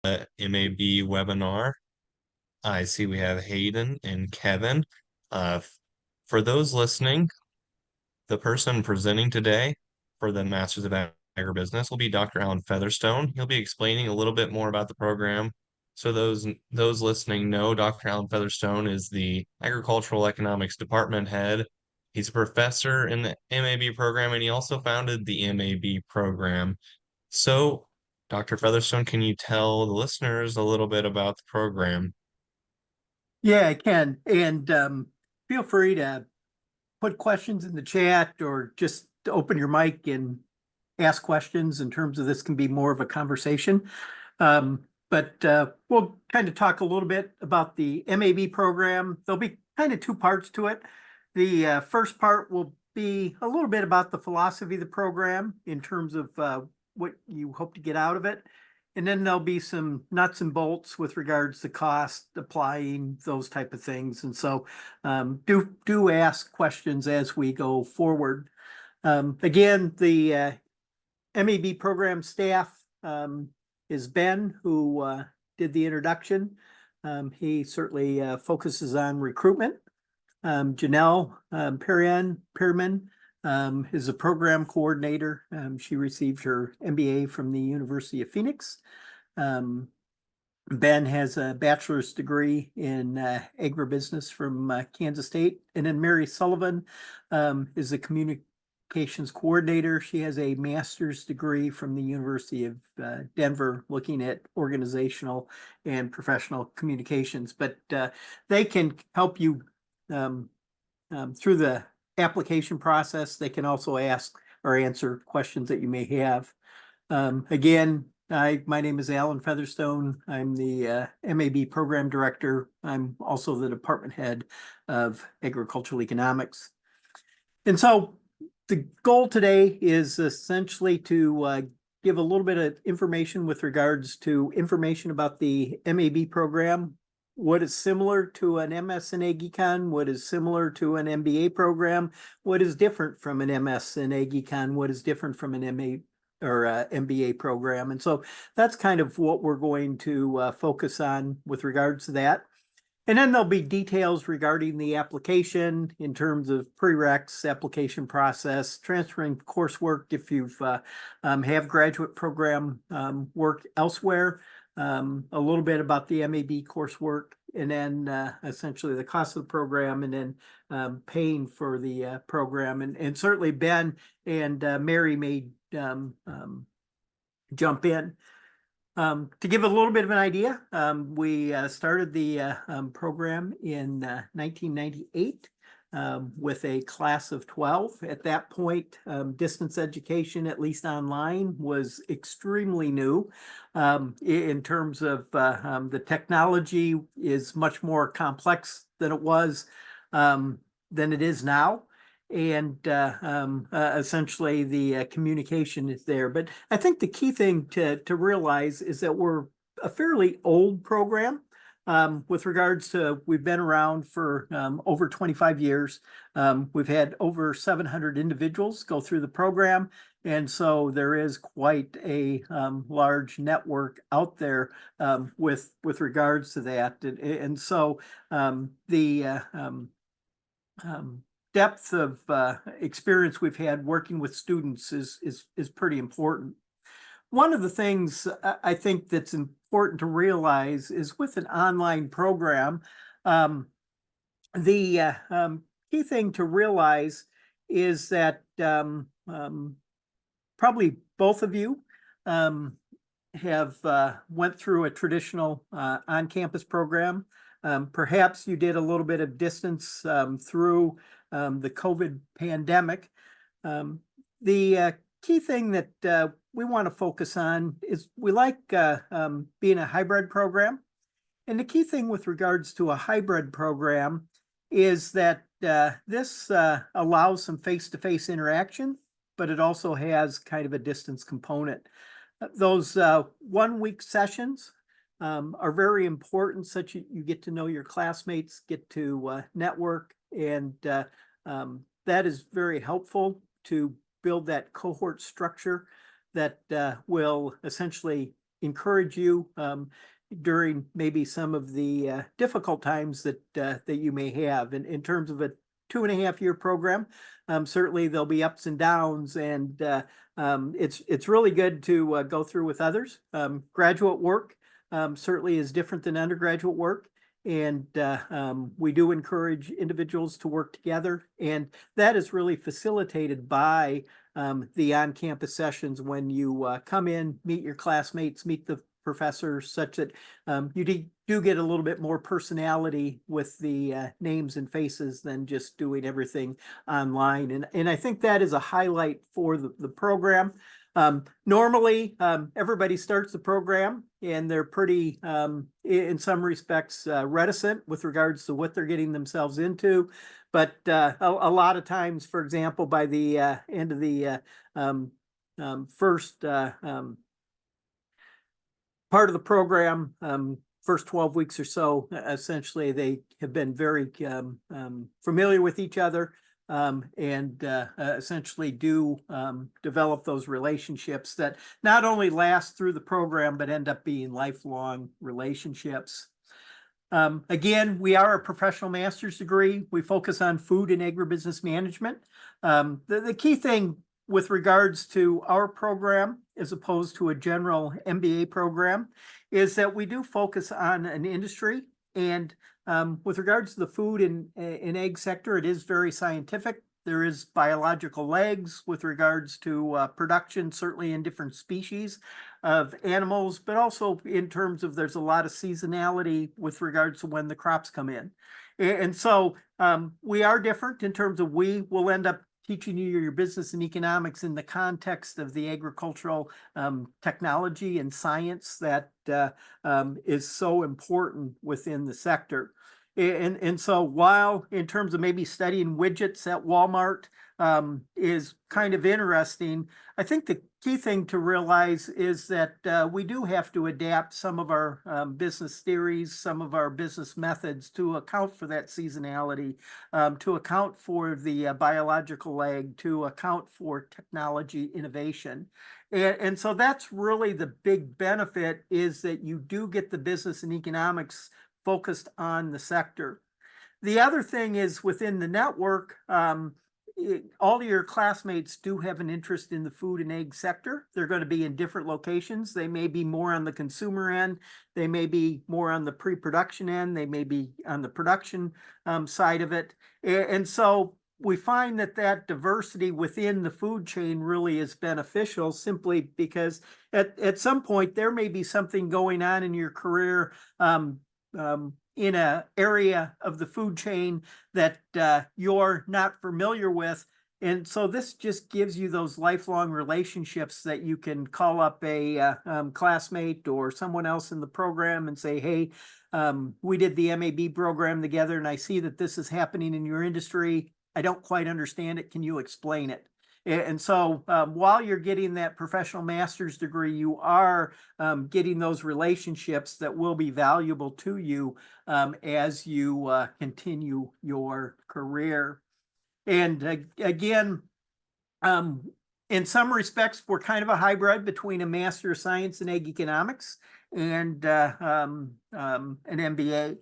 MAB webinar. I see we have Hayden and Kevin. For those listening, the person presenting today for the Masters of Agribusiness will be Dr. Alan Featherstone. He'll be explaining a little bit more about the program. So those listening know Dr. Alan Featherstone is the Agricultural Economics Department head. He's a professor in the MAB program, and he also founded the MAB program. So, Dr. Featherstone, can you tell the listeners a little bit about the program? Yeah, I can. And feel free to put questions in the chat or just open your mic and ask questions. In terms of this can be more of a conversation. But we'll kind of talk a little bit about the MAB program. There'll be kind of two parts to it. The first part will be a little bit about the philosophy of the program in terms of what you hope to get out of it. And then there'll be some nuts and bolts with regards to cost, applying those type of things. And so do ask questions as we go forward. Again, the MAB program staff is Ben, who did the introduction. He certainly focuses on recruitment. Janelle Perriman is a program coordinator. She received her MBA from the University of Phoenix. Ben has a bachelor's degree in agribusiness from Kansas State. And then Mary Sullivan is a communications coordinator. She has a master's degree from the University of Denver, looking at organizational and professional communications. But they can help you through the application process. They can also ask or answer questions that you may have. Again, my name is Alan Featherstone. I'm the MAB program director. I'm also the department head of agricultural economics. And so the goal today is essentially to give a little bit of information with regards to information about the MAB program, what is similar to an MS in Ag Econ, what is similar to an MBA program, what is different from an MS in Ag Econ, what is different from an MA or MBA program. And so that's kind of what we're going to focus on with regards to that. And then there'll be details regarding the application in terms of prereqs, application process, transferring coursework if you've have graduate program work elsewhere, a little bit about the MAB coursework, and then essentially the cost of the program, and then paying for the program. And certainly Ben and Mary may jump in. To give a little bit of an idea, we started the program in 1998 with a class of 12. At that point, distance education, at least online, was extremely new. In terms of the technology is much more complex than it was than it is now. And essentially the communication is there. But I think the key thing to realize is that we're a fairly old program with regards to, we've been around for over 25 years. We've had over 700 individuals go through the program. And so there is quite a large network out there with regards to that. And so the depth of experience we've had working with students is pretty important. One of the things I think that's important to realize is with an online program, the key thing to realize is that probably both of you have went through a traditional on-campus program. Perhaps you did a little bit of distance through the COVID pandemic. The key thing that we want to focus on is we like being a hybrid program. And the key thing with regards to a hybrid program is that this allows some face-to-face interaction, but it also has kind of a distance component. Those 1 week sessions are very important, such that you get to know your classmates, get to network, and that is very helpful to build that cohort structure that will essentially encourage you during maybe some of the difficult times that you may have. In terms of a 2.5 year program, certainly there'll be ups and downs, and it's really good to go through with others. Graduate work certainly is different than undergraduate work. And we do encourage individuals to work together. And that is really facilitated by the on-campus sessions when you come in, meet your classmates, meet the professors, such that you do get a little bit more personality with the names and faces than just doing everything online. And I think that is a highlight for the program. Normally, everybody starts the program and they're pretty, in some respects, reticent with regards to what they're getting themselves into. But a lot of times, for example, by the end of the first part of the program, first 12 weeks or so, essentially they have been very familiar with each other. And essentially do develop those relationships that not only last through the program, but end up being lifelong relationships. Again, we are a professional master's degree. We focus on food and agribusiness management. The key thing with regards to our program, as opposed to a general MBA program, is that we do focus on an industry. And with regards to the food and egg sector, it is very scientific. There is biological legs with regards to production, certainly in different species of animals, but also in terms of there's a lot of seasonality with regards to when the crops come in. And so we are different in terms of we will end up teaching you your business and economics in the context of the agricultural technology and science that is so important within the sector. And so while in terms of maybe studying widgets at Walmart is kind of interesting, I think the key thing to realize is that we do have to adapt some of our business theories, some of our business methods to account for that seasonality, to account for the biological lag, to account for technology innovation. And so that's really the big benefit, is that you do get the business and economics focused on the sector. The other thing is within the network, all of your classmates do have an interest in the food and egg sector. They're going to be in different locations. They may be more on the consumer end. They may be more on the pre-production end. They may be on the production side of it. And so we find that diversity within the food chain really is beneficial, simply because at some point there may be something going on in your career in an area of the food chain that you're not familiar with. And so this just gives you those lifelong relationships that you can call up a classmate or someone else in the program and say, hey, we did the MAB program together and I see that this is happening in your industry. I don't quite understand it. Can you explain it? And so while you're getting that professional master's degree, you are getting those relationships that will be valuable to you as you continue your career. And again, in some respects, we're kind of a hybrid between a Master of Science in Ag Economics and an MBA.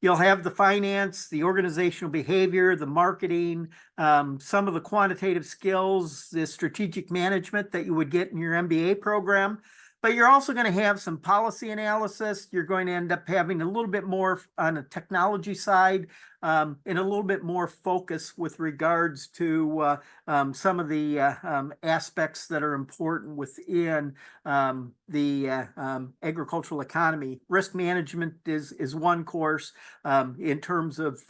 You'll have the finance, the organizational behavior, the marketing, some of the quantitative skills, the strategic management that you would get in your MBA program. But you're also going to have some policy analysis. You're going to end up having a little bit more on the technology side and a little bit more focus with regards to some of the aspects that are important within the agricultural economy. Risk management is one course in terms of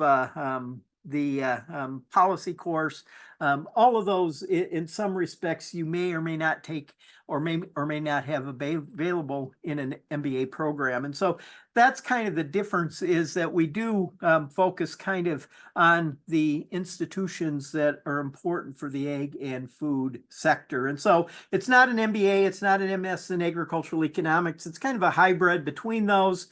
the policy course. All of those, in some respects, you may or may not take or may not have available in an MBA program. And so that's kind of the difference, is that we do focus kind of on the institutions that are important for the ag and food sector. And so it's not an MBA, it's not an MS in agricultural economics. It's kind of a hybrid between those,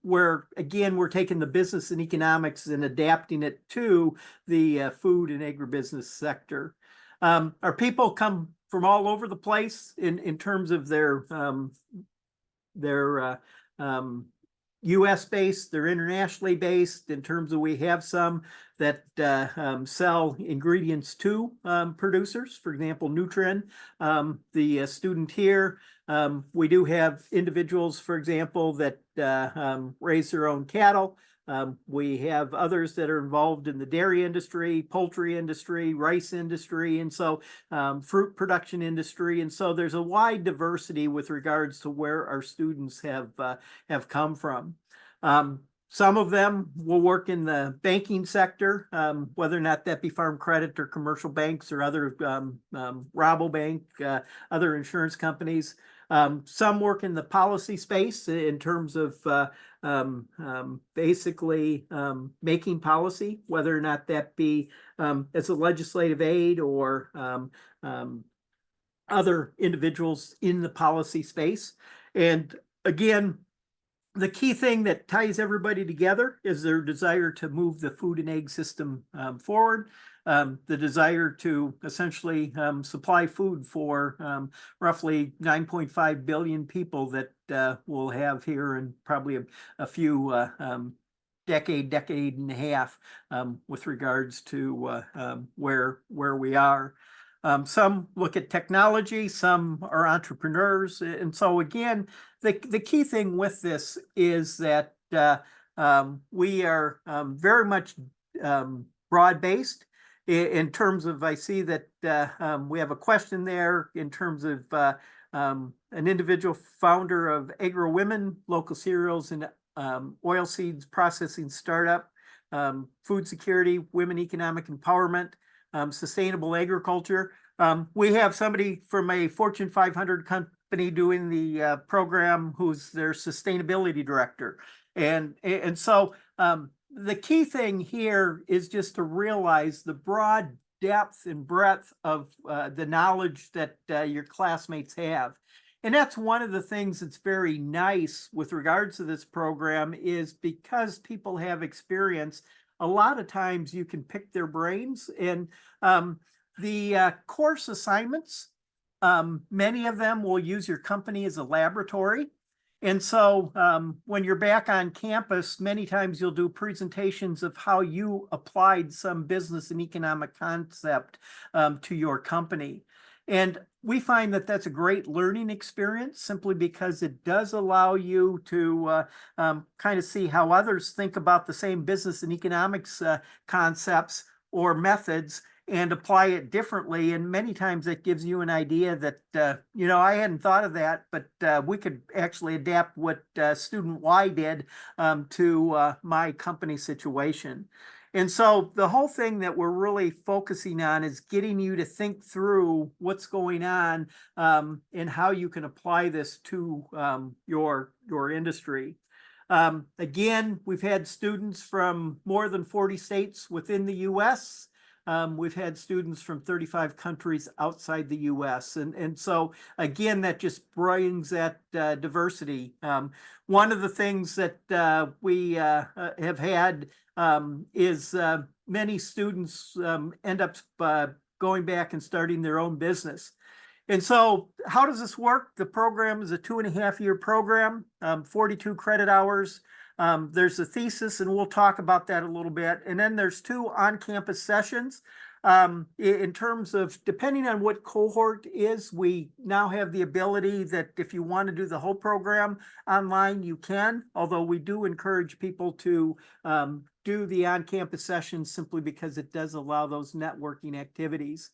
where, again, we're taking the business and economics and adapting it to the food and agribusiness sector. Our people come from all over the place in terms of their They're US based, they're internationally based in terms of we have some that sell ingredients to producers, for example, Nutrin. The student here, we do have individuals, for example, that raise their own cattle. We have others that are involved in the dairy industry, poultry industry, rice industry, and so fruit production industry. And so there's a wide diversity with regards to where our students have come from. Some of them will work in the banking sector, whether or not that be farm credit or commercial banks or other Rabobank, other insurance companies. Some work in the policy space in terms of basically making policy, whether or not that be as a legislative aid or other individuals in the policy space. And again, the key thing that ties everybody together is their desire to move the food and egg system forward, the desire to essentially supply food for roughly 9.5 billion people that we'll have here in probably a few decade and a half with regards to where we are. Some look at technology, some are entrepreneurs. And so again, the key thing with this is that we are very much broad-based in terms of, I see that we have a question there in terms of an individual founder of Agro Women, local cereals and oilseeds processing startup, food security, women economic empowerment, sustainable agriculture. We have somebody from a Fortune 500 company doing the program who's their sustainability director. And so the key thing here is just to realize the broad depth and breadth of the knowledge that your classmates have. And that's one of the things that's very nice with regards to this program is because people have experience, a lot of times you can pick their brains. And the course assignments, many of them will use your company as a laboratory. And so when you're back on campus, many times you'll do presentations of how you applied some business and economic concept to your company. And we find that that's a great learning experience simply because it does allow you to kind of see how others think about the same business and economics concepts or methods and apply it differently. And many times it gives you an idea that, you know, I hadn't thought of that, but we could actually adapt what student Y did to my company situation. And so the whole thing that we're really focusing on is getting you to think through what's going on and how you can apply this to your industry. Again, we've had students from more than 40 states within the US. We've had students from 35 countries outside the US. And so, again, that just brings that diversity. One of the things that we have had is many students end up going back and starting their own business. And so how does this work? The program is a 2.5-year program, 42 credit hours. There's a thesis, and we'll talk about that a little bit. And then there's 2 on-campus sessions. In terms of, depending on what cohort is, we now have the ability that if you want to do the whole program online, you can, although we do encourage people to do the on-campus sessions simply because it does allow those networking activities.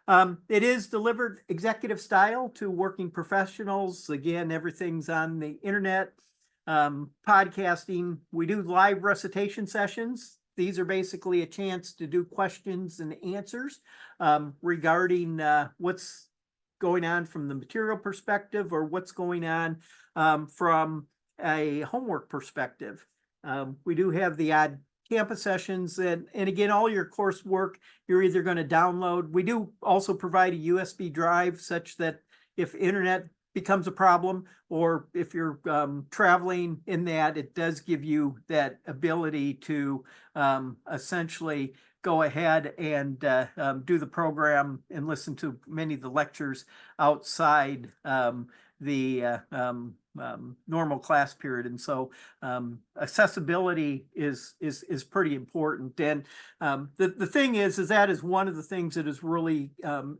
It is delivered executive style to working professionals. Again, everything's on the internet. Podcasting, we do live recitation sessions. These are basically a chance to do questions and answers regarding what's going on from the material perspective or what's going on from a homework perspective. We do have the odd campus sessions, and again, all your coursework you're either going to download. We do also provide a USB drive such that if internet becomes a problem, or if you're traveling in that, it does give you that ability to essentially go ahead and do the program and listen to many of the lectures outside the normal class period. And so accessibility is pretty important. And the thing is that is one of the things that has really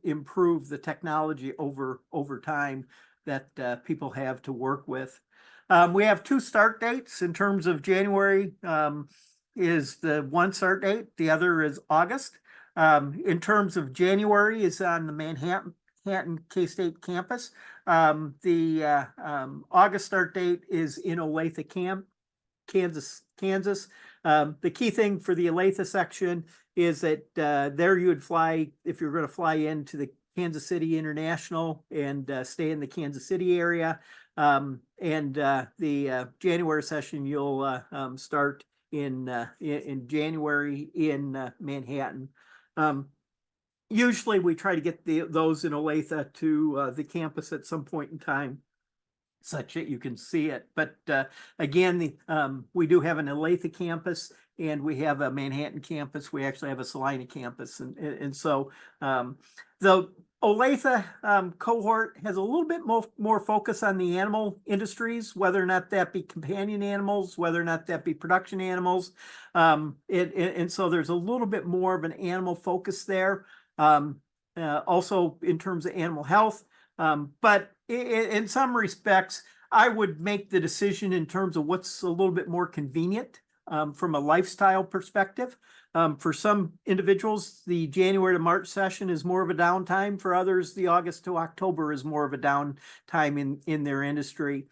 improved the technology over time that people have to work with. We have 2 start dates in terms of January is the one start date, the other is August. In terms of January is on the Manhattan K-State campus. The August start date is in Olathe, Kansas. The key thing for the Olathe section is that there you would fly, if you're going to fly into the Kansas City International and stay in the Kansas City area. And the January session, you'll start in January in Manhattan. Usually we try to get those in Olathe to the campus at some point in time, such that you can see it. But again, we do have an Olathe campus and we have a Manhattan campus. We actually have a Salina campus. And so the Olathe cohort has a little bit more focus on the animal industries, whether or not that be companion animals, whether or not that be production animals. And so there's a little bit more of an animal focus there. Also in terms of animal health. But in some respects, I would make the decision in terms of what's a little bit more convenient from a lifestyle perspective. For some individuals, the January to March session is more of a downtime. For others, the August to October is more of a downtime in their industry.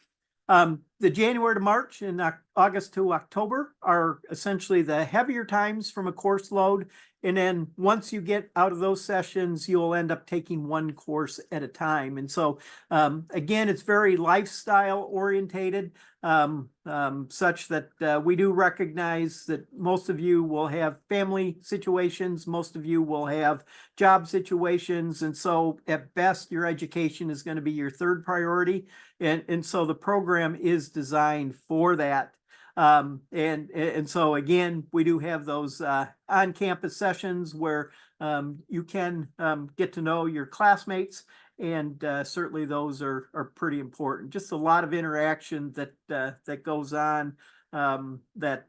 The January to March and August to October are essentially the heavier times from a course load. And then once you get out of those sessions, you'll end up taking one course at a time. And so, again, it's very lifestyle orientated, such that we do recognize that most of you will have family situations, most of you will have job situations. And so at best, your education is going to be your third priority. And so the program is designed for that. And so again, we do have those on-campus sessions where you can get to know your classmates, and certainly those are pretty important. Just a lot of interaction that goes on that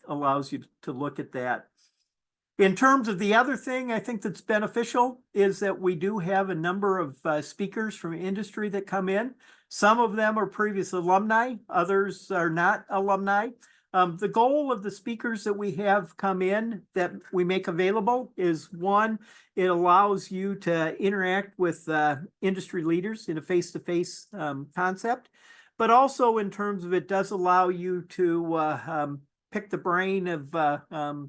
allows you to look at that. In terms of the other thing I think that's beneficial is that we do have a number of speakers from industry that come in. Some of them are previous alumni, others are not alumni. The goal of the speakers that we have come in that we make available is, one, it allows you to interact with industry leaders in a face-to-face concept, but also in terms of it does allow you to pick the brain of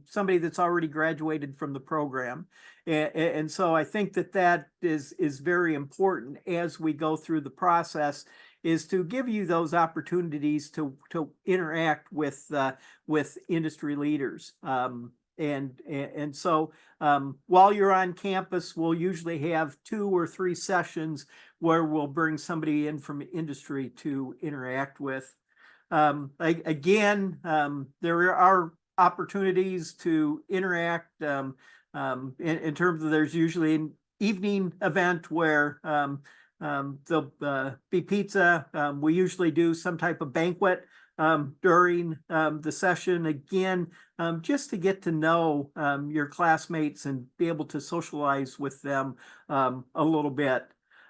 somebody that's already graduated from the program. And so I think that is very important as we go through the process, is to give you those opportunities to interact with industry leaders. And so while you're on campus, we'll usually have 2 or 3 sessions where we'll bring somebody in from industry to interact with. Again, there are opportunities to interact in terms of, there's usually an evening event where there'll be pizza. We usually do some type of banquet during the session, again, just to get to know your classmates and be able to socialize with them a little bit.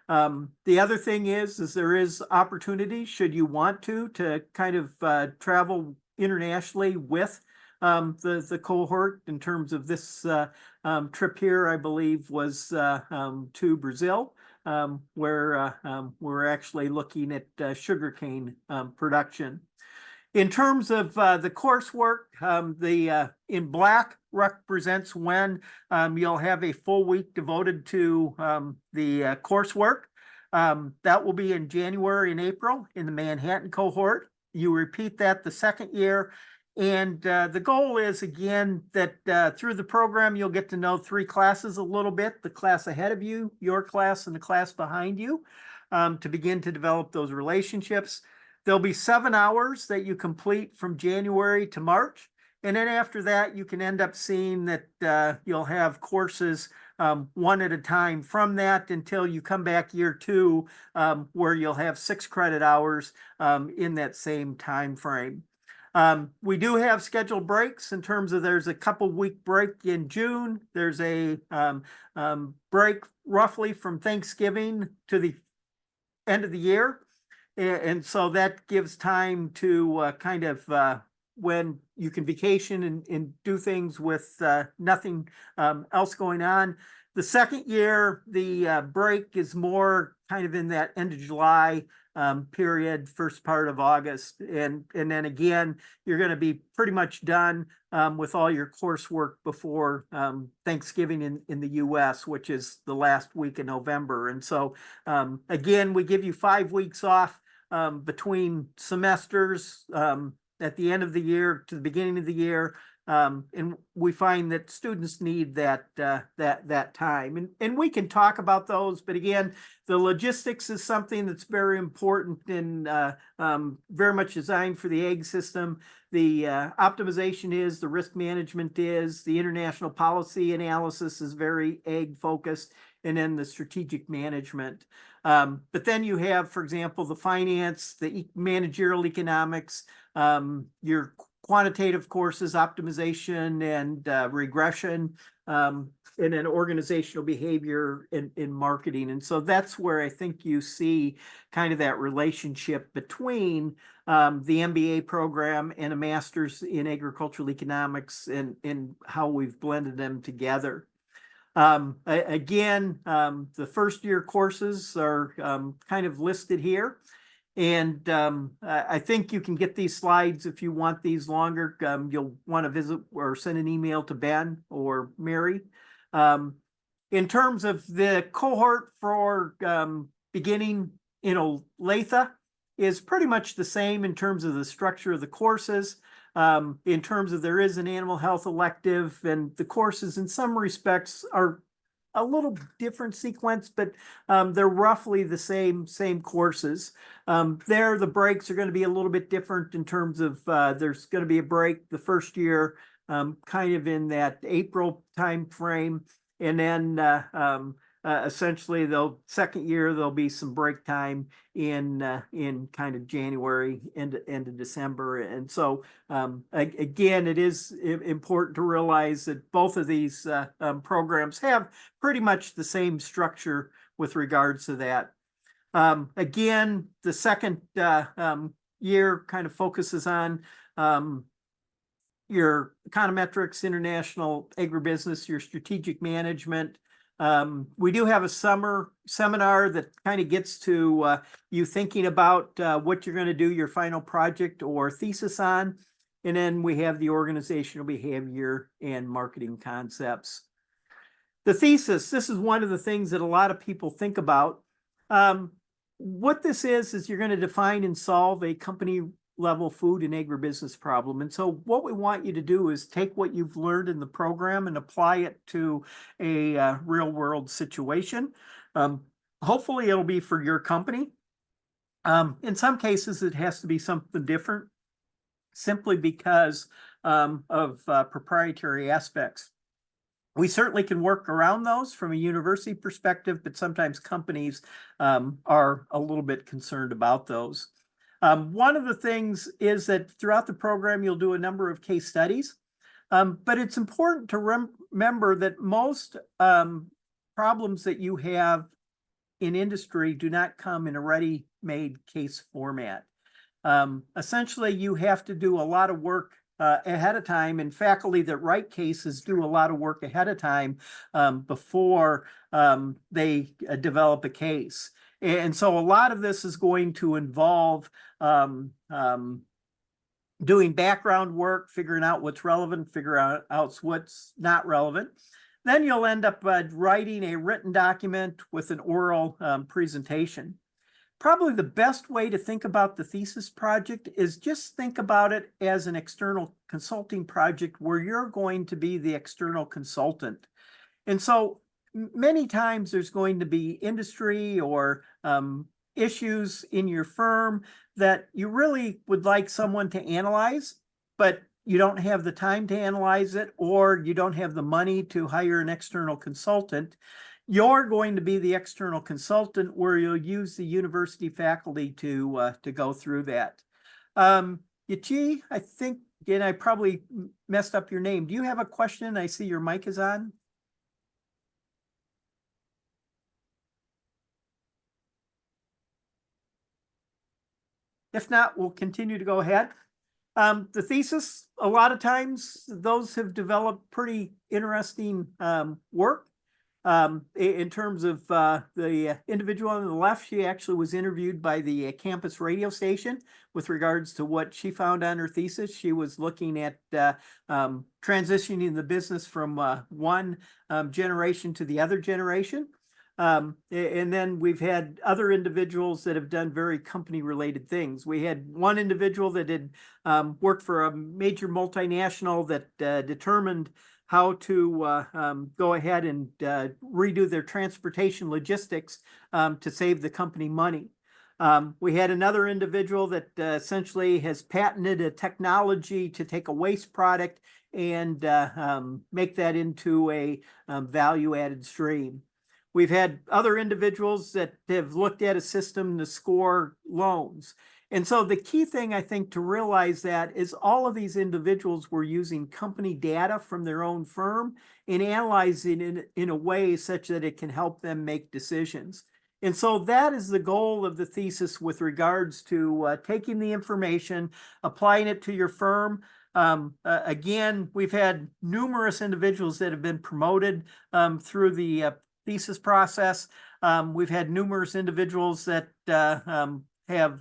The other thing is there is opportunity, should you want to kind of travel internationally with the cohort. In terms of this trip here, I believe was to Brazil, where we're actually looking at sugarcane production. In terms of the coursework, the in black represents when you'll have a full week devoted to the coursework. That will be in January and April in the Manhattan cohort. You repeat that the second year. And the goal is, again, that through the program, you'll get to know 3 classes a little bit: the class ahead of you, your class, and the class behind you, to begin to develop those relationships. There'll be 7 hours that you complete from January to March. And then after that, you can end up seeing that you'll have courses one at a time from that until you come back year two, where you'll have 6 credit hours in that same time frame. We do have scheduled breaks in terms of there's a couple-week break in June. There's a break roughly from Thanksgiving to the end of the year. And so that gives time to kind of when you can vacation and do things with nothing else going on. The second year, the break is more kind of in that end of July period, first part of August. And then again, you're going to be pretty much done with all your coursework before Thanksgiving in the US, which is the last week of November. And so again, we give you 5 weeks off between semesters at the end of the year to the beginning of the year. And we find that students need that time, and we can talk about those. But again, the logistics is something that's very important and very much designed for the ag system. The optimization is, the risk management is, the international policy analysis is very ag focused, and then the strategic management. But then you have, for example, the finance, the managerial economics, your quantitative courses, optimization and regression, and then organizational behavior in marketing. And so that's where I think you see kind of that relationship between the MBA program and a master's in agricultural economics and how we've blended them together. Again, the first year courses are kind of listed here. And I think you can get these slides if you want these longer. You'll want to visit or send an email to Ben or Mary. In terms of the cohort for beginning in Olathe is pretty much the same in terms of the structure of the courses. In terms of there is an animal health elective, and the courses in some respects are a little different sequence, but they're roughly the same courses. There, the breaks are going to be a little bit different in terms of there's going to be a break the first year, kind of in that April time frame, and then essentially the second year there'll be some break time in kind of January end of December. And so again, it is important to realize that both of these programs have pretty much the same structure with regards to that. Again, the second year kind of focuses on your econometrics, international agribusiness, your strategic management. We do have a summer seminar that kind of gets to you thinking about what you're going to do your final project or thesis on. And then we have the organizational behavior and marketing concepts. The thesis, this is one of the things that a lot of people think about. What this is you're going to define and solve a company level food and agribusiness problem. And so what we want you to do is take what you've learned in the program and apply it to a real world situation. Hopefully it'll be for your company. In some cases, it has to be something different simply because of proprietary aspects. We certainly can work around those from a university perspective, but sometimes companies are a little bit concerned about those. One of the things is that throughout the program, you'll do a number of case studies, but it's important to remember that most problems that you have in industry do not come in a ready-made case format. Essentially, you have to do a lot of work ahead of time, and faculty that write cases do a lot of work ahead of time before they develop a case. And so a lot of this is going to involve doing background work, figuring out what's relevant, figuring out what's not relevant. Then you'll end up writing a written document with an oral presentation. Probably the best way to think about the thesis project is just think about it as an external consulting project where you're going to be the external consultant. And so many times there's going to be industry or issues in your firm that you really would like someone to analyze, but you don't have the time to analyze it, or you don't have the money to hire an external consultant, you're going to be the external consultant where you'll use the university faculty to go through that. Yachi, I think, again, I probably messed up your name. Do you have a question? I see your mic is on. If not, we'll continue to go ahead. The thesis, a lot of times, those have developed pretty interesting work. In terms of the individual on the left, she actually was interviewed by the campus radio station with regards to what she found on her thesis. She was looking at transitioning the business from one generation to the other generation. And then we've had other individuals that have done very company related things. We had one individual that had worked for a major multinational that determined how to go ahead and redo their transportation logistics to save the company money. We had another individual that essentially has patented a technology to take a waste product and make that into a value-added stream. We've had other individuals that have looked at a system to score loans. And so the key thing, I think, to realize that is all of these individuals were using company data from their own firm and analyzing it in a way such that it can help them make decisions. And so that is the goal of the thesis with regards to taking the information, applying it to your firm. Again, we've had numerous individuals that have been promoted through the thesis process. We've had numerous individuals that have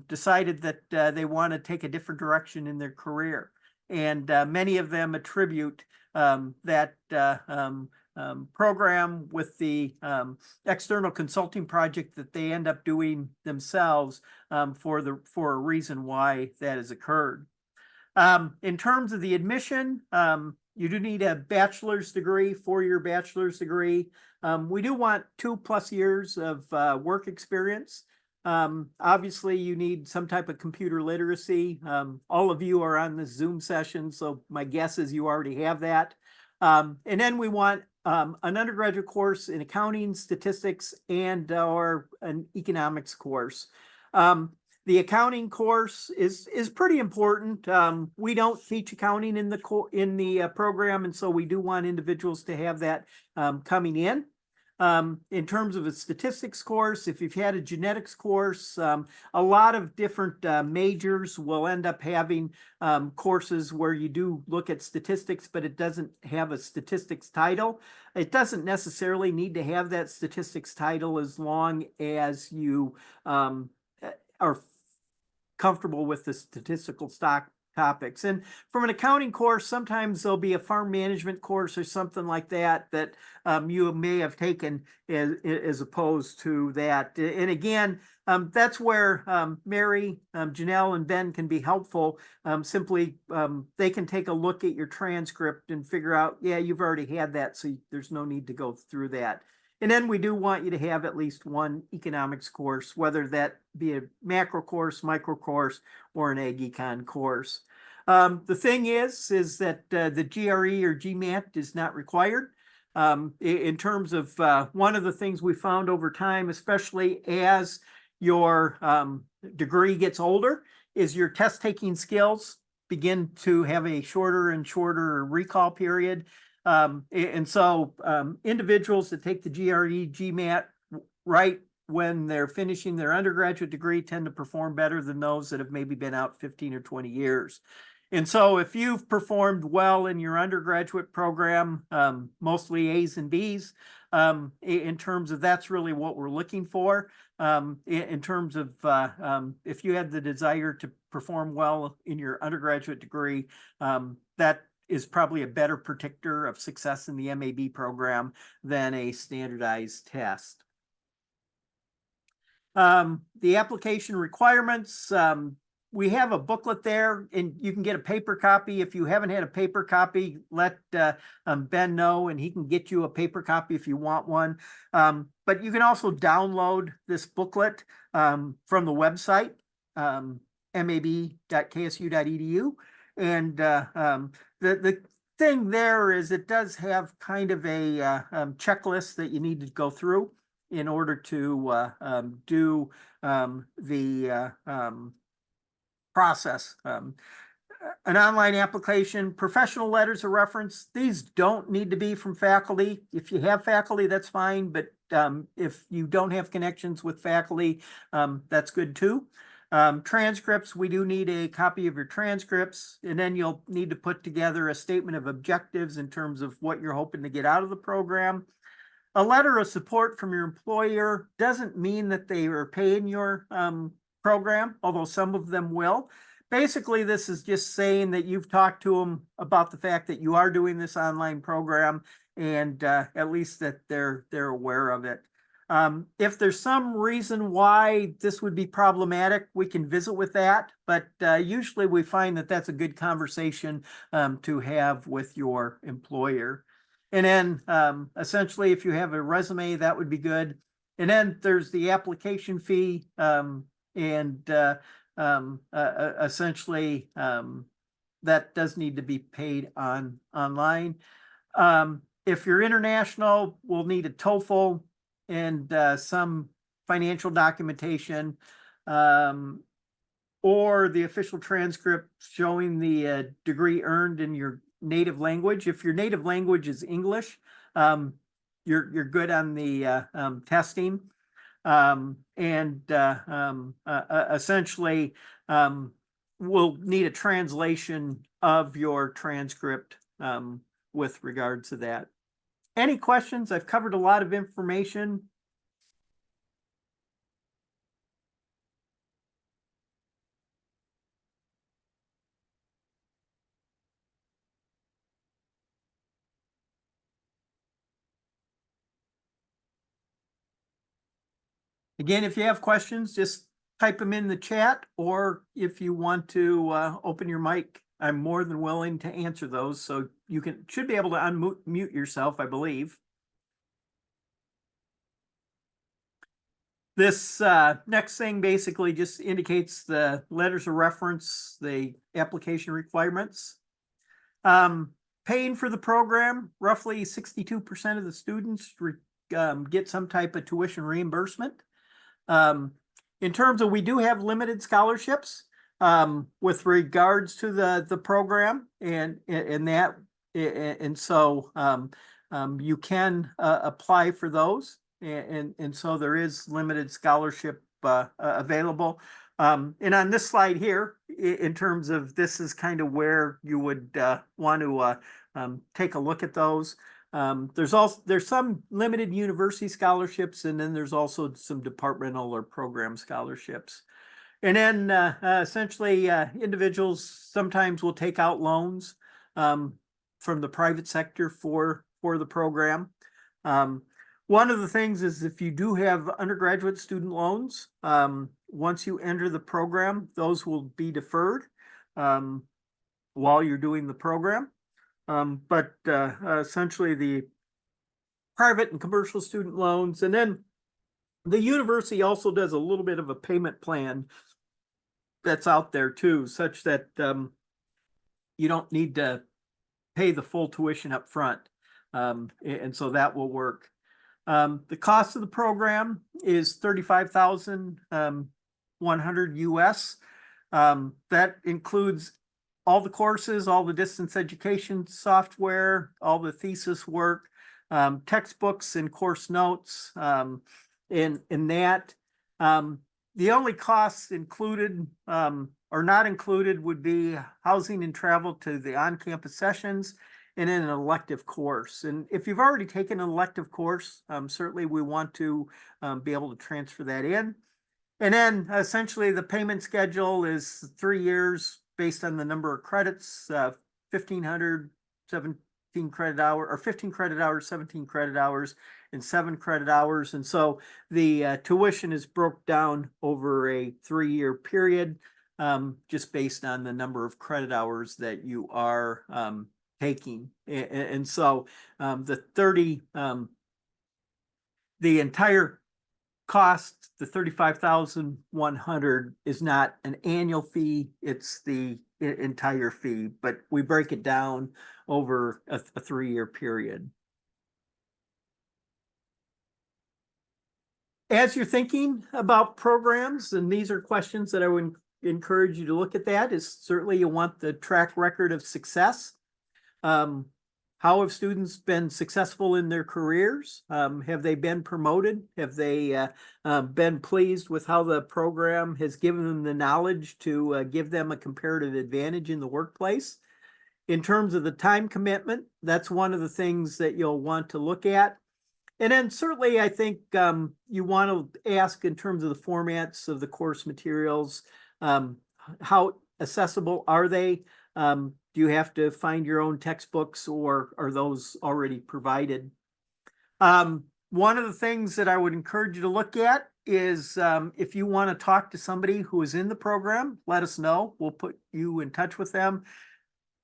decided that they want to take a different direction in their career. And many of them attribute that program with the external consulting project that they end up doing themselves for a reason why that has occurred. In terms of the admission, you do need a bachelor's degree, 4-year bachelor's degree. We do want 2+ years of work experience. Obviously, you need some type of computer literacy. All of you are on this Zoom session, so my guess is you already have that. And then we want an undergraduate course in accounting, statistics, and or an economics course. The accounting course is pretty important. We don't teach accounting in the program, and so we do want individuals to have that coming in. In terms of a statistics course, if you've had a genetics course, a lot of different majors will end up having courses where you do look at statistics, but it doesn't have a statistics title. It doesn't necessarily need to have that statistics title as long as you are comfortable with the statistical topics. And from an accounting course, sometimes there'll be a farm management course or something like that that you may have taken as opposed to that. And again, that's where Mary, Janelle, and Ben can be helpful. Simply, they can take a look at your transcript and figure out, yeah, you've already had that, so there's no need to go through that. And then we do want you to have at least one economics course, whether that be a macro course, micro course, or an ag econ course. The thing is that the GRE or GMAT is not required. In terms of one of the things we found over time, especially as your degree gets older, is your test taking skills begin to have a shorter and shorter recall period. And so individuals that take the GRE, GMAT right when they're finishing their undergraduate degree tend to perform better than those that have maybe been out 15 or 20 years. And so if you've performed well in your undergraduate program, mostly A's and B's, in terms of that's really what we're looking for. In terms of if you had the desire to perform well in your undergraduate degree, that is probably a better predictor of success in the MAB program than a standardized test. The application requirements, we have a booklet there, and you can get a paper copy. If you haven't had a paper copy, let Ben know, and he can get you a paper copy if you want one. But you can also download this booklet from the website, mab.ksu.edu. And the thing there is it does have kind of a checklist that you need to go through in order to do the process. An online application, professional letters of reference. These don't need to be from faculty. If you have faculty, that's fine. But if you don't have connections with faculty, that's good too. Transcripts, we do need a copy of your transcripts, and then you'll need to put together a statement of objectives in terms of what you're hoping to get out of the program. A letter of support from your employer doesn't mean that they are paying your program, although some of them will. Basically, this is just saying that you've talked to them about the fact that you are doing this online program, and at least that they're aware of it. If there's some reason why this would be problematic, we can visit with that. But usually we find that that's a good conversation to have with your employer. And then essentially, if you have a resume, that would be good. And then there's the application fee, and essentially that does need to be paid online. If you're international, we'll need a TOEFL and some financial documentation, or the official transcript showing the degree earned in your native language. If your native language is English, you're good on the testing. Essentially, we'll need a translation of your transcript with regards to that. Any questions? I've covered a lot of information. Again, if you have questions, just type them in the chat, or if you want to open your mic, I'm more than willing to answer those. So you should be able to unmute yourself, I believe. This next thing basically just indicates the letters of reference, the application requirements. Paying for the program, roughly 62% of the students get some type of tuition reimbursement. In terms of, we do have limited scholarships with regards to the program, and so you can apply for those, and so there is limited scholarship available. And on this slide here, in terms of, this is kind of where you would want to take a look at those. There's some limited university scholarships, and then there's also some departmental or program scholarships. And then essentially individuals sometimes will take out loans from the private sector for the program. One of the things is, if you do have undergraduate student loans, once you enter the program, those will be deferred while you're doing the program. But essentially the private and commercial student loans, and then the university also does a little bit of a payment plan that's out there too, such that you don't need to pay the full tuition up front. And so that will work. The cost of the program is $35,100 US. That includes all the courses, all the distance education software, all the thesis work, textbooks and course notes, in that. The only costs included or not included would be housing and travel to the on-campus sessions, and then an elective course. And if you've already taken an elective course, certainly we want to be able to transfer that in. And then essentially the payment schedule is 3 years based on the number of credits, 1,500, 17 credit hour, or 15 credit hours, 17 credit hours, and 7 credit hours. And so the tuition is broke down over a 3-year period, just based on the number of credit hours that you are taking. And so the entire cost, the 35,100 is not an annual fee, it's the entire fee, but we break it down over a 3-year period. As you're thinking about programs, and these are questions that I would encourage you to look at, that is certainly you want the track record of success. How have students been successful in their careers? Have they been promoted? Have they been pleased with how the program has given them the knowledge to give them a comparative advantage in the workplace? In terms of the time commitment, that's one of the things that you'll want to look at. And then certainly, I think you want to ask in terms of the formats of the course materials, how accessible are they? Do you have to find your own textbooks, or are those already provided? One of the things that I would encourage you to look at is if you want to talk to somebody who is in the program, let us know. We'll put you in touch with them.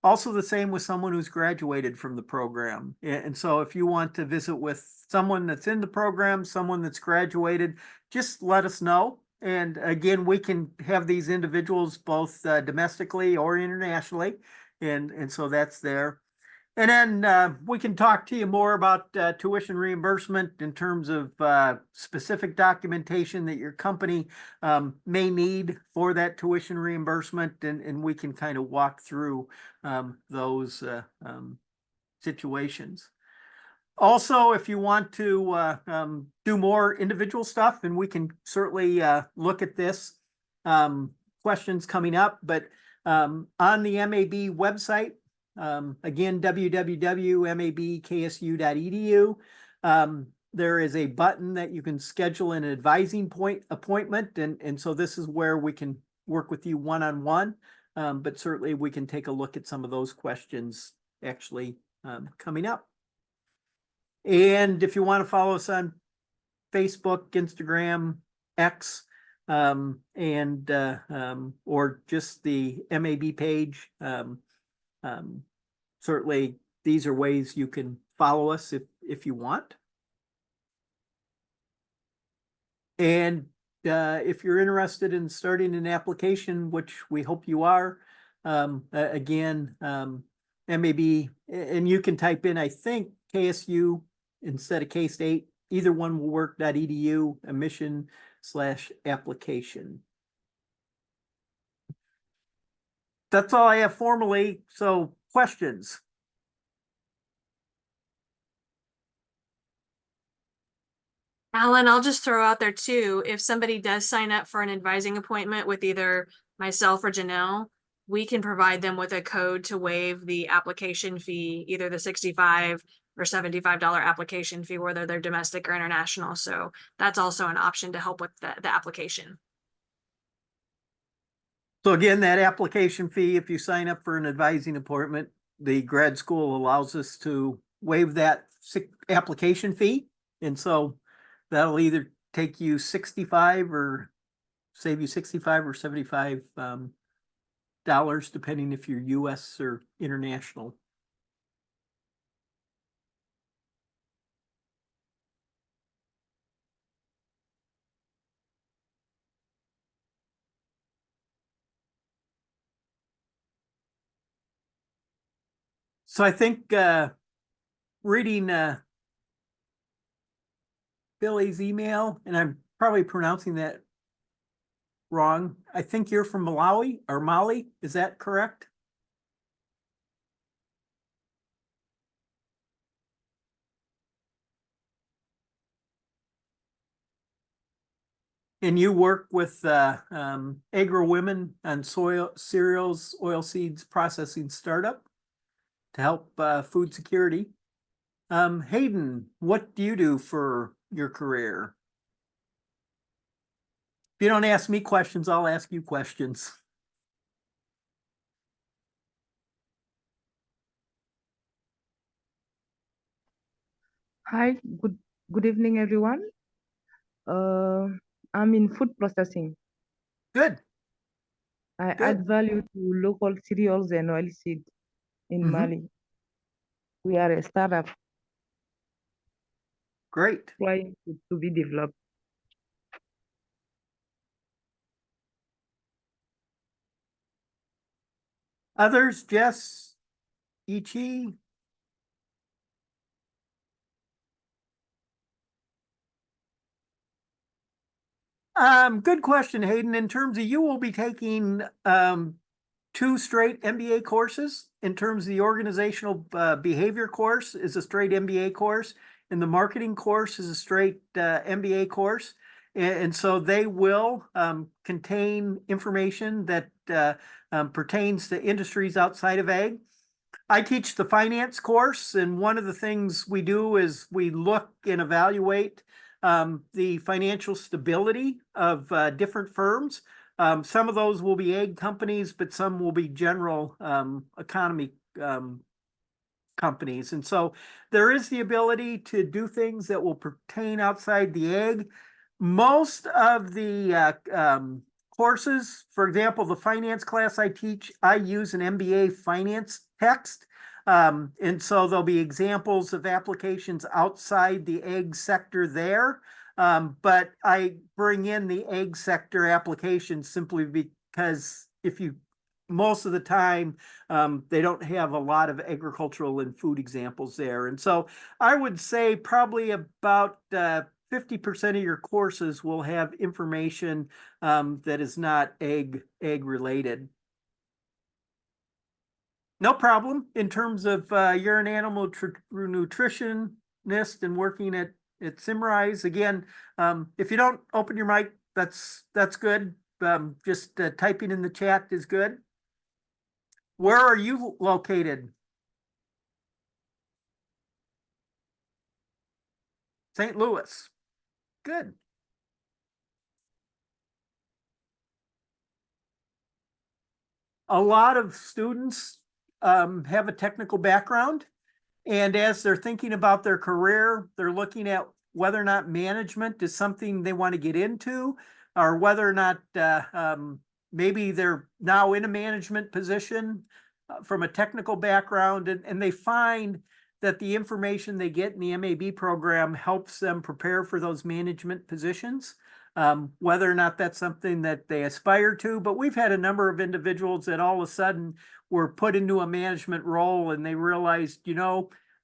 Also the same with someone who's graduated from the program. And so if you want to visit with someone that's in the program, someone that's graduated, just let us know. And again, we can have these individuals both domestically or internationally. And so that's there. And then we can talk to you more about tuition reimbursement in terms of specific documentation that your company may need for that tuition reimbursement, and we can kind of walk through those situations. Also, if you want to do more individual stuff, and we can certainly look at this, questions coming up, but on the MAB website, again, www.mabksu.edu. There is a button that you can schedule an advising appointment. And so this is where we can work with you one-on-one. But certainly we can take a look at some of those questions actually coming up. And if you want to follow us on Facebook, Instagram, X, or just the MAB page, certainly these are ways you can follow us if you want. And if you're interested in starting an application, which we hope you are, again, MAB, and you can type in, I think, KSU instead of K-State, either one will work, .edu, admission/application. That's all I have formally. So questions? Alan, I'll just throw out there too, if somebody does sign up for an advising appointment with either myself or Janelle, we can provide them with a code to waive the application fee, either the $65 or $75 application fee, whether they're domestic or international. So that's also an option to help with the application. So again, that application fee, if you sign up for an advising appointment, the grad school allows us to waive that application fee. And so that'll either take you 65 or save you 65 or $75 depending if you're US or international. So I think reading Billy's email, and I'm probably pronouncing that wrong. I think you're from Malawi or Mali. Is that correct? And you work with agro women on cereals, oilseeds processing startup to help food security. Hayden, what do you do for your career? If you don't ask me questions, I'll ask you questions. Hi, good evening, everyone. I'm in food processing. Good. I Good. add value to local cereals and oilseed in Mali. We are a startup Great. trying to be developed. Others, Jess, Ichi? Good question, Hayden. In terms of, you will be taking two straight MBA courses. In terms of the organizational behavior course is a straight MBA course, and the marketing course is a straight MBA course. And so they will contain information that pertains to industries outside of ag. I teach the finance course, and one of the things we do is we look and evaluate the financial stability of different firms. Some of those will be ag companies, but some will be general economy companies. And so there is the ability to do things that will pertain outside the ag. Most of the courses, for example, the finance class I teach, I use an MBA finance text. And so there'll be examples of applications outside the ag sector there. But I bring in the ag sector applications simply because most of the time, they don't have a lot of agricultural and food examples there. And so I would say probably about 50% of your courses will have information that is not ag related. No problem. In terms of you're an animal nutritionist and working at Simrise, again, if you don't open your mic, that's good. Just typing in the chat is good. Where are you located? St. Louis. Good. A lot of students have a technical background, and as they're thinking about their career, they're looking at whether or not management is something they want to get into, or whether or not maybe they're now in a management position from a technical background, and they find that the information they get in the MAB program helps them prepare for those management positions, whether or not that's something that they aspire to. But we've had a number of individuals that all of a sudden were put into a management role, and they realized,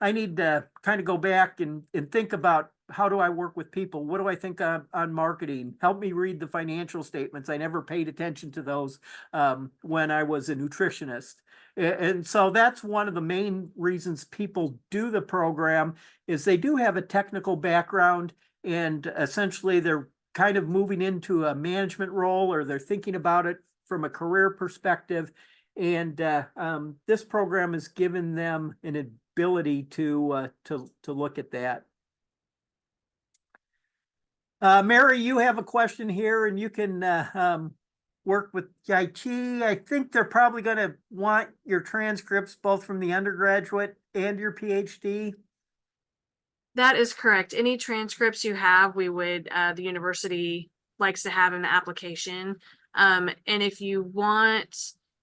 I need to kind of go back and think about, how do I work with people? What do I think on marketing? Help me read the financial statements. I never paid attention to those when I was a nutritionist. And so that's one of the main reasons people do the program, is they do have a technical background, and essentially they're kind of moving into a management role, or they're thinking about it from a career perspective. And this program has given them an ability to look at that. Mary, you have a question here, and you can work with Yaichi. I think they're probably going to want your transcripts both from the undergraduate and your PhD. That is correct. Any transcripts you have, we would, the university likes to have in the application. And if you want,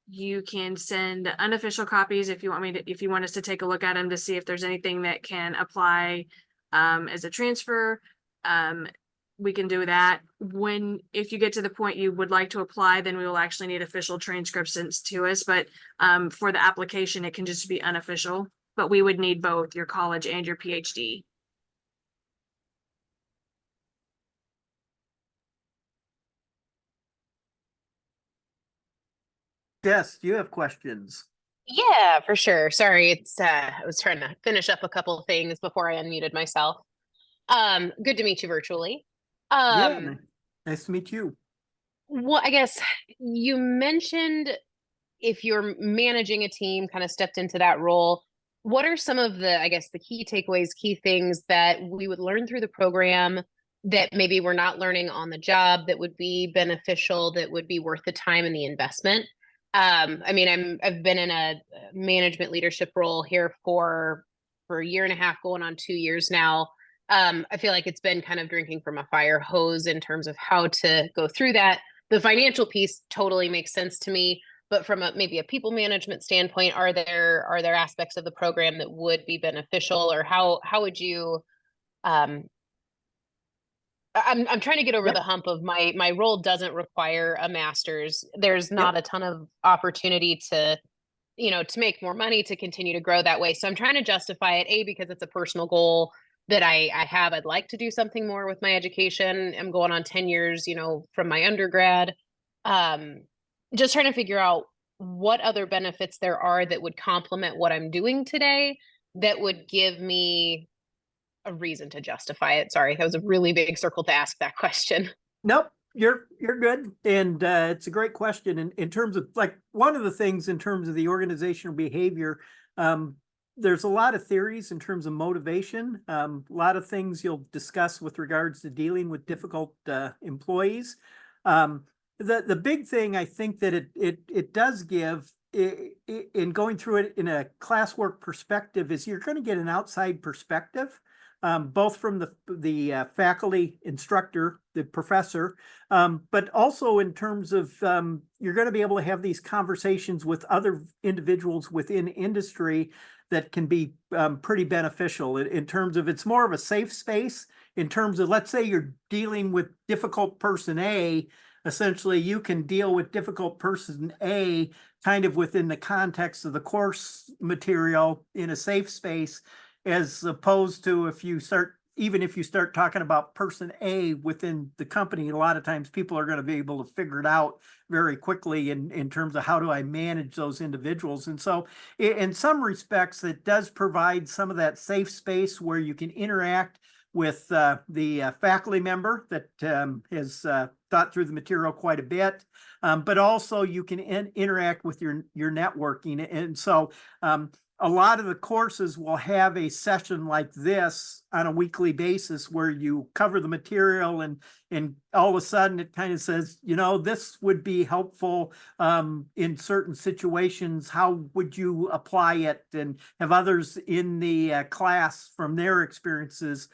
you can send unofficial copies if you want us to take a look at them to see if there's anything that can apply as a transfer. We can do that. If you get to the point you would like to apply, then we will actually need official transcripts sent to us. But for the application, it can just be unofficial. But we would need both your college and your PhD. Jess, do you have questions? Yeah, for sure. Sorry, I was trying to finish up a couple of things before I unmuted myself. Good to meet you virtually. Yeah, nice to meet you. Well, I guess you mentioned if you're managing a team, kind of stepped into that role. What are some of the, I guess, the key takeaways, key things that we would learn through the program that maybe we're not learning on the job, that would be beneficial, that would be worth the time and the investment? I mean, I've been in a management leadership role here for a year and a half, going on 2 years now. I feel like it's been kind of drinking from a fire hose in terms of how to go through that. The financial piece totally makes sense to me, but from maybe a people management standpoint, are there aspects of the program that would be beneficial, or how would you? I'm trying to get over the hump of my role doesn't require a master's. There's not a ton of opportunity to to make more money, to continue to grow that way. So I'm trying to justify it, A, because it's a personal goal that I have. I'd like to do something more with my education. I'm going on 10 years, from my undergrad. Just trying to figure out what other benefits there are that would complement what I'm doing today that would give me a reason to justify it. Sorry, that was a really big circle to ask that question. Nope, you're good. And it's a great question. In terms of like one of the things in terms of the organizational behavior, there's a lot of theories in terms of motivation. A lot of things you'll discuss with regards to dealing with difficult employees. The big thing I think that it does give in going through it in a classwork perspective is you're going to get an outside perspective. Both from the faculty instructor, the professor, but also in terms of you're going to be able to have these conversations with other individuals within industry that can be pretty beneficial in terms of it's more of a safe space in terms of, let's say you're dealing with difficult person A, essentially you can deal with difficult person A kind of within the context of the course material in a safe space, as opposed to if you start talking about person A within the company, a lot of times people are going to be able to figure it out very quickly in terms of how do I manage those individuals. And so in some respects, it does provide some of that safe space where you can interact with the faculty member that has thought through the material quite a bit, but also you can interact with your networking. And so a lot of the courses will have a session like this on a weekly basis where you cover the material and all of a sudden it kind of says, this would be helpful in certain situations. How would you apply it? And have others in the class from their experiences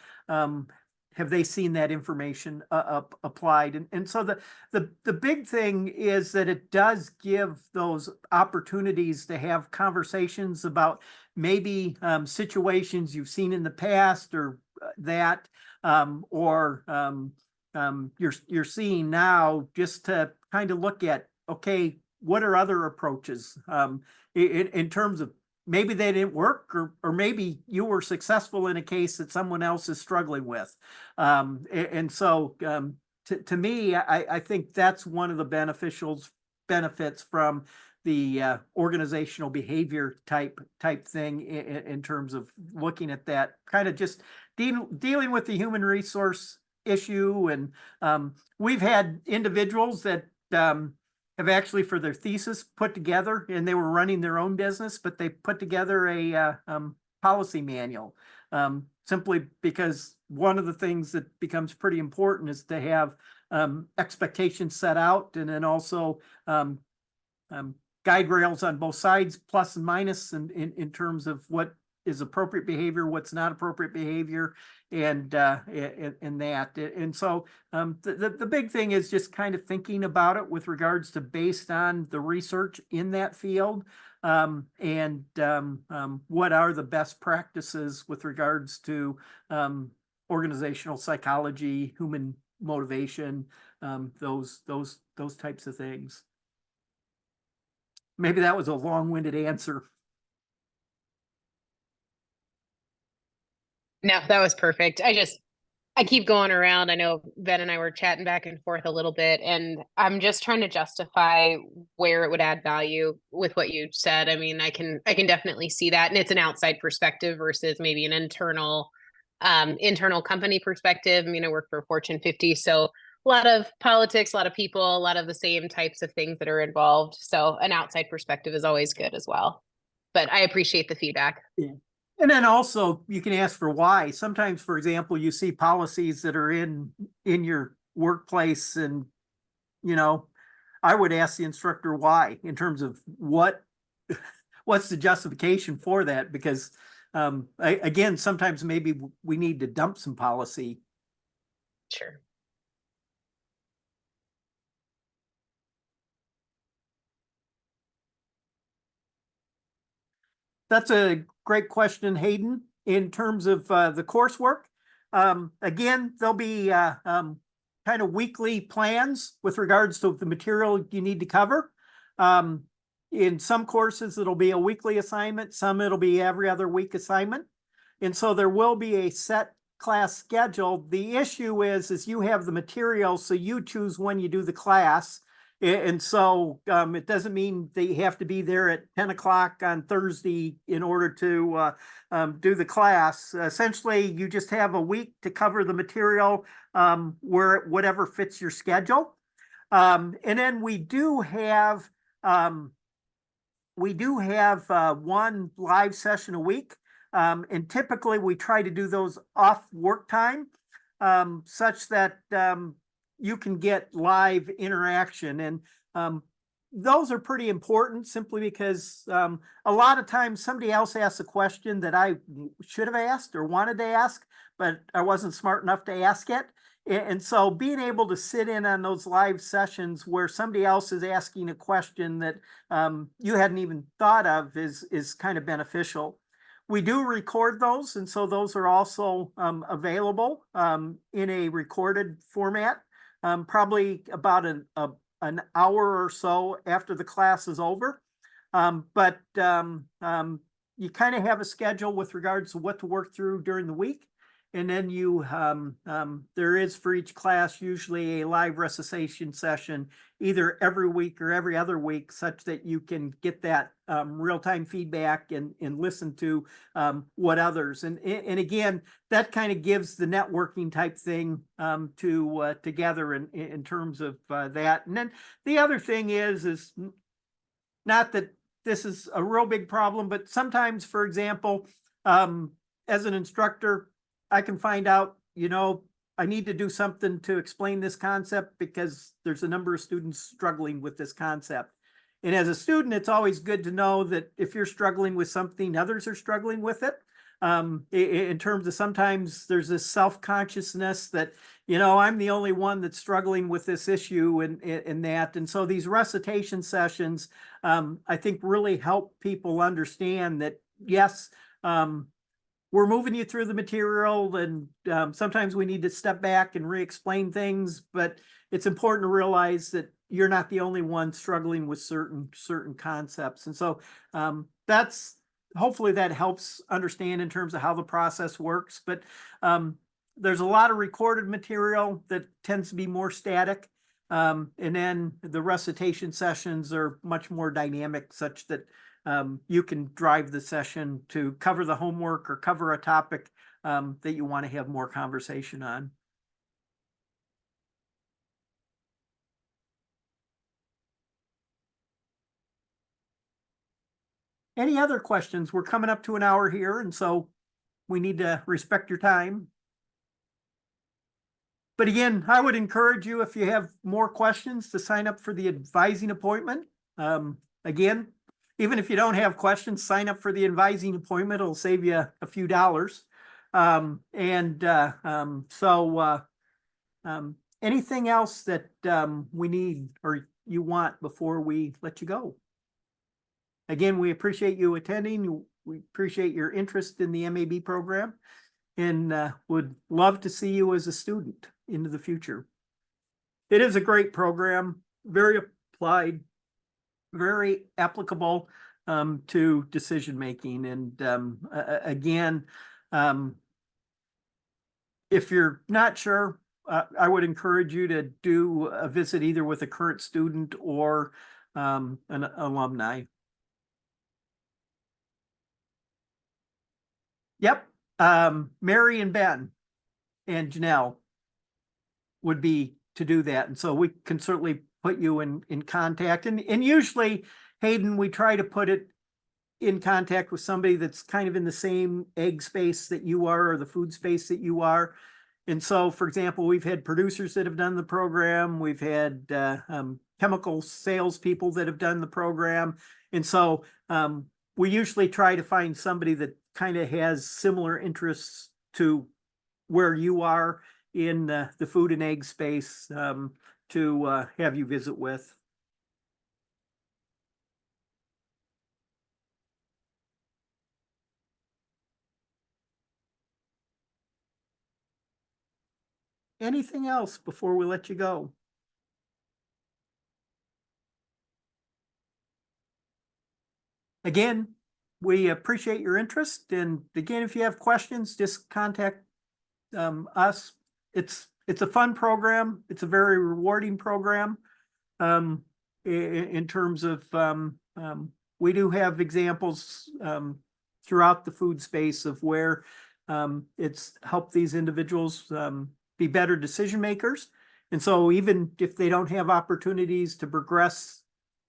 have they seen that information applied? And so the big thing is that it does give those opportunities to have conversations about maybe situations you've seen in the past or that, or you're seeing now, just to kind of look at, okay, what are other approaches in terms of maybe they didn't work, or maybe you were successful in a case that someone else is struggling with. And so to me, I think that's one of the benefits from the organizational behavior type thing in terms of looking at that, kind of just dealing with the human resource issue. And we've had individuals that have actually for their thesis put together, and they were running their own business, but they put together a policy manual simply because one of the things that becomes pretty important is to have expectations set out, and then also guide rails on both sides, plus and minus, in terms of what is appropriate behavior, what's not appropriate behavior, and that. And so the big thing is just kind of thinking about it with regards to based on the research in that field, and what are the best practices with regards to organizational psychology, human motivation, those types of things. Maybe that was a long-winded answer. No, that was perfect. I keep going around. I know Ben and I were chatting back and forth a little bit, and I'm just trying to justify where it would add value with what you said. I mean, I can definitely see that. And it's an outside perspective versus maybe an internal company perspective. I mean, I work for Fortune 50, so a lot of politics, a lot of people, a lot of the same types of things that are involved. So an outside perspective is always good as well. But I appreciate the feedback. Yeah. And then also you can ask for why. Sometimes, for example, you see policies that are in your workplace, and I would ask the instructor why, in terms of what's the justification for that, because again, sometimes maybe we need to dump some policy. Sure. That's a great question, Hayden. In terms of the coursework, again, there'll be kind of weekly plans with regards to the material you need to cover. in some courses, it'll be a weekly assignment, some it'll be every other week assignment. And so there will be a set class schedule. The issue is you have the material, so you choose when you do the class. And so it doesn't mean that you have to be there at 10 o'clock on Thursday in order to do the class. Essentially, you just have a week to cover the material where whatever fits your schedule. And then we do have one live session a week. And typically we try to do those off work time such that you can get live interaction. And those are pretty important simply because a lot of times somebody else asks a question that I should have asked or wanted to ask, but I wasn't smart enough to ask it. And so being able to sit in on those live sessions where somebody else is asking a question that you hadn't even thought of is kind of beneficial. We do record those, and so those are also available in a recorded format, probably about an hour or so after the class is over. But you kind of have a schedule with regards to what to work through during the week. And then there is for each class usually a live recitation session, either every week or every other week, such that you can get that real-time feedback and listen to what others. And again, that kind of gives the networking type thing to gather in terms of that. And then the other thing is not that this is a real big problem, but sometimes, for example, as an instructor, I can find out, I need to do something to explain this concept because there's a number of students struggling with this concept. And as a student, it's always good to know that if you're struggling with something, others are struggling with it. In terms of sometimes there's this self-consciousness that, I'm the only one that's struggling with this issue and that. And so these recitation sessions, I think really help people understand that, yes, we're moving you through the material, and sometimes we need to step back and re-explain things, but it's important to realize that you're not the only one struggling with certain concepts. And so hopefully that helps understand in terms of how the process works. But there's a lot of recorded material that tends to be more static. And then the recitation sessions are much more dynamic, such that you can drive the session to cover the homework or cover a topic that you want to have more conversation on. Any other questions? We're coming up to an hour here, and so we need to respect your time. But again, I would encourage you, if you have more questions, to sign up for the advising appointment. Again, even if you don't have questions, sign up for the advising appointment. It'll save you a few dollars. Anything else that we need or you want before we let you go? Again, we appreciate you attending. We appreciate your interest in the MAB program, and would love to see you as a student into the future. It is a great program, very applied, very applicable to decision making. And again, if you're not sure, I would encourage you to do a visit either with a current student or an alumni. Yep. Mary and Ben and Janelle would be to do that. And so we can certainly put you in contact. And usually, Hayden, we try to put it in contact with somebody that's kind of in the same egg space that you are, or the food space that you are. And so, for example, we've had producers that have done the program. We've had chemical salespeople that have done the program. And so we usually try to find somebody that kind of has similar interests to where you are in the food and egg space to have you visit with. Anything else before we let you go? again, we appreciate your interest. And again, if you have questions, just contact us. It's a fun program. It's a very rewarding program. In terms of we do have examples throughout the food space of where it's helped these individuals be better decision makers. And so even if they don't have opportunities to progress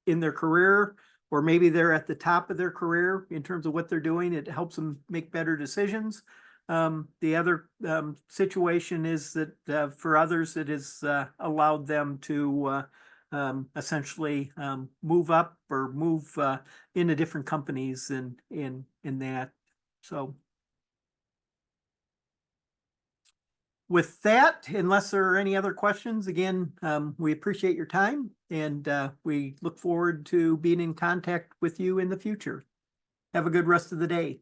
in their career, or maybe they're at the top of their career in terms of what they're doing, it helps them make better decisions. The other situation is that for others, it has allowed them to essentially move up or move into different companies in that. So with that, unless there are any other questions, again, we appreciate your time, and we look forward to being in contact with you in the future. Have a good rest of the day.